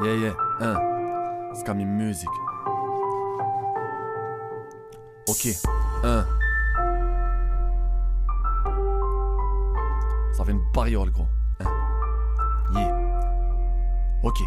Yeah, yeah, c'est comme une musique. Ok, ça fait une pariole, gros. Yeah. Ok,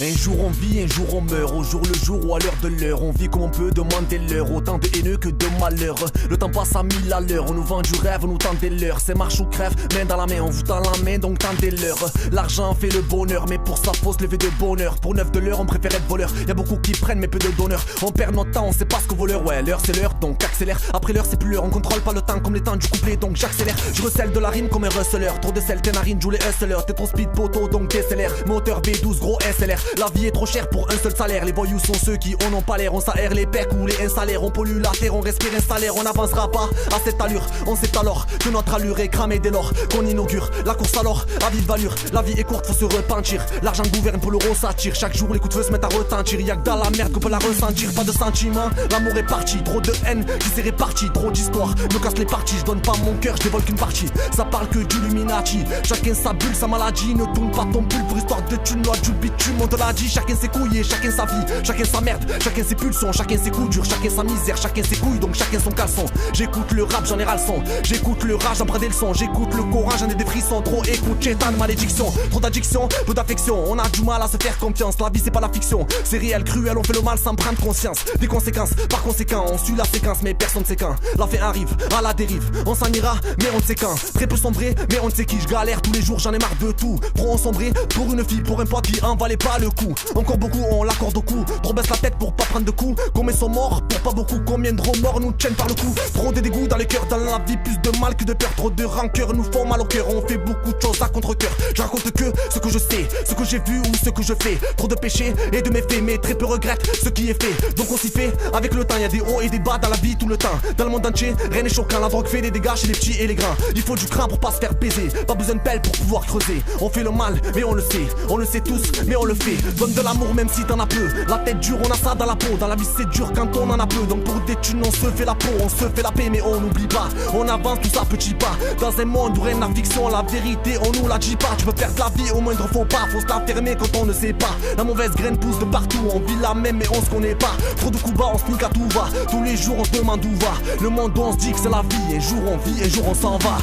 Un jour on vit, un jour on meurt, au jour le jour ou à l'heure de l'heure. On vit comme on peut demander l'heure, autant de haineux que de malheur. Le temps passe à 1000 à l'heure, on nous vend du rêve, on nous tend des leurs. C'est marche ou crève, main dans la main, on vous tend la main, donc tendez l'heure. L'argent fait le bonheur, mais pour ça faut se lever de bonheur. Pour 9 de l'heure, on préfère être voleur. Y'a beaucoup qui prennent, mais peu de donneurs. On perd notre temps, on sait pas ce que vaut l'heure. Ouais, l'heure c'est l'heure, donc accélère. Après l'heure c'est plus l'heure, on contrôle pas le temps comme les temps du couplet, donc j'accélère. Je recèle de la rime comme un receleur. Trop de sel, tes narines jouent les hustlers. T'es trop speed poteau, donc décélère. Moteur V12, gros SLR. La vie est trop chère pour un seul salaire. Les voyous sont ceux qui n'ont pas l'air. On s'aère les pecs ou les insalaires. On pollue la terre, on respire un salaire. On n'avancera pas à cette allure. On sait alors que notre allure est cramée dès lors qu'on inaugure la course alors à vive allure. La vie est courte, faut se repentir. L'argent gouverne, pour l'euro s'attire. Chaque jour les coups de feu se mettent à retentir. Y'a que dans la merde qu'on peut la ressentir. Pas de sentiment, l'amour est parti. Trop de haine qui s'est répartie. Trop d'histoire, me casse les parties. Je donne pas mon cœur, je dévole qu'une partie. Ça parle que d'Illuminati. Chacun sa bulle, sa maladie. Ne tourne pas ton pull pour histoire de thunes. Noix du bitume, on te l'a dit. Chacun ses couilles et chacun sa vie. Chacun sa merde, chacun ses pulsions. Chacun ses coups durs, chacun sa misère. Chacun ses couilles, donc chacun son caleçon. J'écoute le rap, j'en ai ras le son. J'écoute le rage, j'en prends des leçons. J'écoute le Coran, j'en ai des frissons. Trop écoute, chétan, malédiction. Trop d'addiction, peu d'affection. On a du mal à se faire confiance. La vie c'est pas la fiction. C'est réel, cruel, on fait le mal sans prendre conscience des conséquences. Par conséquent, on suit la séquence, mais personne sait quand. La fin arrive, à la dérive. On s'en ira, mais on ne sait quand. Très peu sombré, mais on ne sait qui. Je galère tous les jours, j'en ai marre de tout. Trop on sombré pour une fille, pour un poids qui en valait pas le coup. Encore beaucoup, on l'accorde au cou. Trop baisse la tête pour pas prendre de coups. Combien sont morts pour pas beaucoup. Combien de remords nous tiennent par le cou. Trop de dégoût dans les cœurs, dans la vie, plus de mal que de peur. Trop de rancœur nous font mal au cœur. On fait beaucoup de choses à contre-cœur. Je raconte que ce que je sais, ce que j'ai vu ou ce que je fais. Trop de péchés et de méfaits, mais très peu regrettent ce qui est fait. Donc on s'y fait avec le temps. Y'a des hauts et des bas dans la vie tout le temps. Dans le monde entier, rien n'est choquant. La drogue fait des dégâts chez les petits et les grands. Il faut du cran pour pas se faire baiser. Pas besoin de pelle pour pouvoir creuser. On fait le mal, mais on le sait. On le sait tous, mais on le fait. Donne de l'amour même si t'en as peu. La tête dure, on a ça dans la peau. Dans la vie c'est dur quand on en a peu. Donc pour des thunes on se fait la peau. On se fait la paix mais on n'oublie pas. On avance tout ça petit pas. Dans un monde où règne la fiction, la vérité on nous la dit pas. Tu veux perdre la vie au moindre faux pas. Faut se la fermer quand on ne sait pas. La mauvaise graine pousse de partout. On vit la même mais on se connaît pas. Trop de coups bas, on se nique à tout va. Tous les jours on se demande où va. Le monde où on se dit que c'est la vie. Un jour on vit, un jour on s'en va.